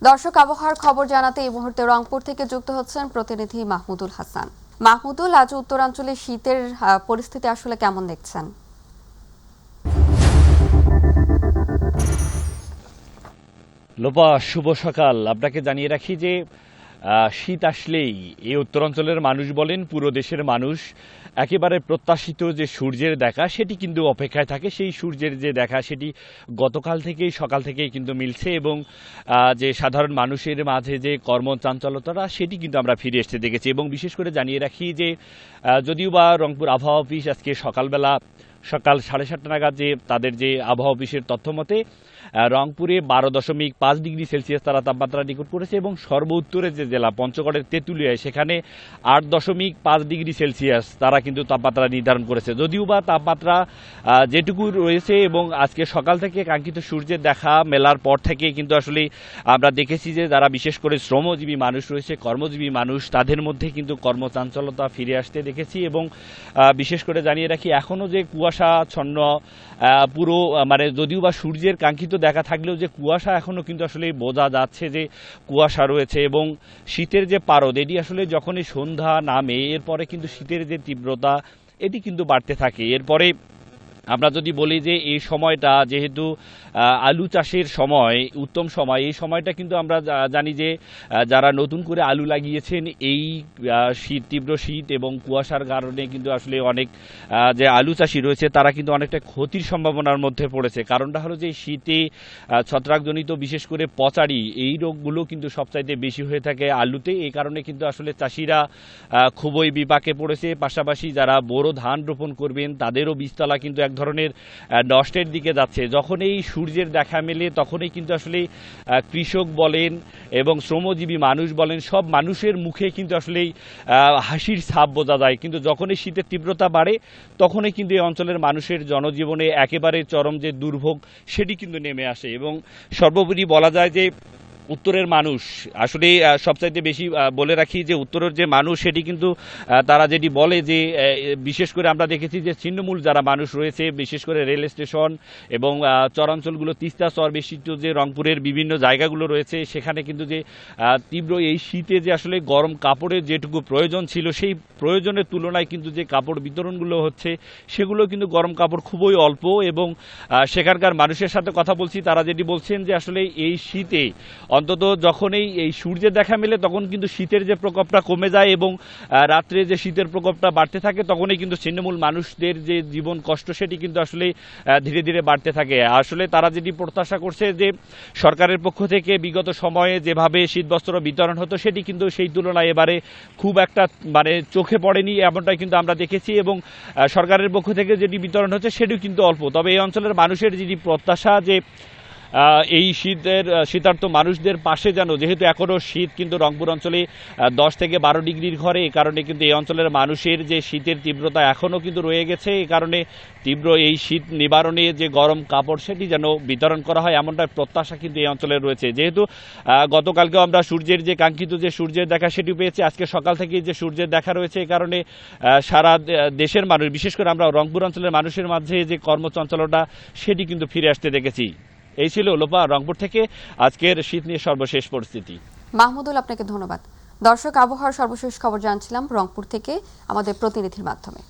দর্শক, আবহাওয়ার খবর জানাতে এই মুহূর্তে রংপুর থেকে যুক্ত হচ্ছেন প্রতিনিধি মাহমুদুল হাসান। মাহমুদুল, আজ উত্তরাঞ্চলে শীতের পরিস্থিতি আসলে কেমন দেখছেন? লোপা, শুভ সকাল। আপনাকে জানিয়ে রাখি যে শীত আসলেই এই উত্তরাঞ্চলের মানুষ বলেন, পুরো দেশের মানুষ একেবারে প্রত্যাশিত যে সূর্যের দেখা সেটি কিন্তু অপেক্ষায় থাকে। সেই সূর্যের যে দেখা সেটি গতকাল থেকেই, সকাল থেকেই কিন্তু মিলছে এবং যে সাধারণ মানুষের মাঝে যে কর্মচাঞ্চলতাটা সেটি কিন্তু আমরা ফিরে আসতে দেখেছি। এবং বিশেষ করে জানিয়ে রাখি যে যদিও বা রংপুর আবহাওয়া অফিস আজকে সকাল 7:30 নাগাদ যে তাদের যে আবহাওয়া অফিসের তথ্য মতে রংপুরে 12.5 ডিগ্রি সেলসিয়াস তারা তাপমাত্রা রেকর্ড করেছে এবং সর্বোত্তরের যে জেলা পঞ্চগড়ের তেঁতুলিয়ায় সেখানে 8.5 ডিগ্রি সেলসিয়াস তারা কিন্তু তাপমাত্রা নির্ধারণ করেছে। যদিও বা তাপমাত্রা যেটুকু রয়েছে এবং আজকে সকাল থেকে কাঙ্ক্ষিত সূর্যের দেখা মেলার পর থেকে কিন্তু আসলে আমরা দেখেছি যে যারা বিশেষ করে শ্রমজীবী মানুষ রয়েছে, কর্মজীবী মানুষ, তাদের মধ্যে কিন্তু কর্মচাঞ্চলতা ফিরে আসতে দেখেছি। এবং বিশেষ করে জানিয়ে রাখি এখনও যে কুয়াশাচ্ছন্ন পুরো যদিও বা সূর্যের কাঙ্ক্ষিত দেখা থাকলেও যে কুয়াশা এখনও কিন্তু আসলে বোঝা যাচ্ছে যে কুয়াশা রয়েছে। এবং শীতের যে পারদ এটি আসলে যখনই সন্ধ্যা নামে এরপরে কিন্তু শীতের যে তীব্রতা এটি কিন্তু বাড়তে থাকে। এরপরে আমরা যদি বলি যে এই সময়টা যেহেতু আলু চাষের সময়, উত্তম সময়, এই সময়টা কিন্তু আমরা জানি যে যারা নতুন করে আলু লাগিয়েছেন এই তীব্র শীত এবং কুয়াশার কারণে কিন্তু আসলে অনেক যে আলু চাষি রয়েছে তারা কিন্তু অনেকটা ক্ষতির সম্ভাবনার মধ্যে পড়েছে। কারণটা হলো যে শীতে ছত্রাকজনিত বিশেষ করে পচাড়ি এই রোগগুলো কিন্তু সবচাইতে বেশি হয়ে থাকে আলুতে। এই কারণে কিন্তু আসলে চাষিরা খুবই বিপাকে পড়েছে। পাশাপাশি যারা বোরো ধান রোপণ করবেন তাদেরও বীজতলা কিন্তু এক ধরনের নষ্টের দিকে যাচ্ছে। যখন এই সূর্যের দেখা মেলে তখনই কিন্তু আসলে কৃষক বলেন এবং শ্রমজীবী মানুষ বলেন, সব মানুষের মুখে কিন্তু আসলে হাসির ছাপ বোঝা যায়। কিন্তু যখনই শীতের তীব্রতা বাড়ে তখনই কিন্তু এই অঞ্চলের মানুষের জনজীবনে একেবারে চরম যে দুর্ভোগ সেটি কিন্তু নেমে আসে। এবং সর্বোপরি বলা যায় যে উত্তরের মানুষ আসলে সবচাইতে বেশি বলে রাখি যে উত্তরের যে মানুষ সেটি কিন্তু তারা যেটি বলে যে বিশেষ করে আমরা দেখেছি যে ছিন্নমূল যারা মানুষ রয়েছে, বিশেষ করে রেল স্টেশন এবং চরাঞ্চলগুলো, তিস্তা চর বেষ্টিত যে রংপুরের বিভিন্ন জায়গাগুলো রয়েছে সেখানে কিন্তু যে তীব্র এই শীতে যে আসলে গরম কাপড়ের যেটুকু প্রয়োজন ছিল সেই প্রয়োজনের তুলনায় কিন্তু যে কাপড় বিতরণগুলো হচ্ছে সেগুলো কিন্তু গরম কাপড় খুবই অল্প। এবং সেখানকার মানুষের সাথে কথা বলছি, তারা যেটি বলছেন যে আসলে এই শীতে অন্তত যখনই এই সূর্যের দেখা মেলে তখন কিন্তু শীতের যে প্রকোপটা কমে যায় এবং রাত্রে যে শীতের প্রকোপটা বাড়তে থাকে তখনই কিন্তু ছিন্নমূল মানুষদের যে জীবন কষ্ট সেটি কিন্তু আসলে ধীরে ধীরে বাড়তে থাকে। আসলে তারা যেটি প্রত্যাশা করছে যে সরকারের পক্ষ থেকে বিগত সময়ে যেভাবে শীতবস্ত্র বিতরণ হতো সেটি কিন্তু সেই তুলনায় এবারে খুব একটা চোখে পড়েনি, এমনটাই কিন্তু আমরা দেখেছি। এবং সরকারের পক্ষ থেকে যেটি বিতরণ হচ্ছে সেটিও কিন্তু অল্প। তবে এই অঞ্চলের মানুষের যেটি প্রত্যাশা যে এই শীতার্ত মানুষদের পাশে যেন, যেহেতু এখনও শীত কিন্তু রংপুর অঞ্চলে 10 থেকে 12 ডিগ্রির ঘরে, এই কারণে কিন্তু এই অঞ্চলের মানুষের যে শীতের তীব্রতা এখনও কিন্তু রয়ে গেছে। এই কারণে তীব্র এই শীত নিবারণে যে গরম কাপড় সেটি যেন বিতরণ করা হয় এমনটা প্রত্যাশা কিন্তু এই অঞ্চলে রয়েছে। যেহেতু গতকালকেও আমরা সূর্যের যে কাঙ্ক্ষিত যে সূর্যের দেখা সেটি পেয়েছি, আজকে সকাল থেকেই যে সূর্যের দেখা রয়েছে এই কারণে সারা দেশের মানুষ, বিশেষ করে আমরা রংপুর অঞ্চলের মানুষের মাঝে যে কর্মচঞ্চলতা সেটি কিন্তু ফিরে আসতে দেখেছি। এই ছিল লোপা রংপুর থেকে আজকের শীত নিয়ে সর্বশেষ পরিস্থিতি। মাহমুদুল, আপনাকে ধন্যবাদ। দর্শক, আবহাওয়ার সর্বশেষ খবর জানছিলাম রংপুর থেকে আমাদের প্রতিনিধির মাধ্যমে।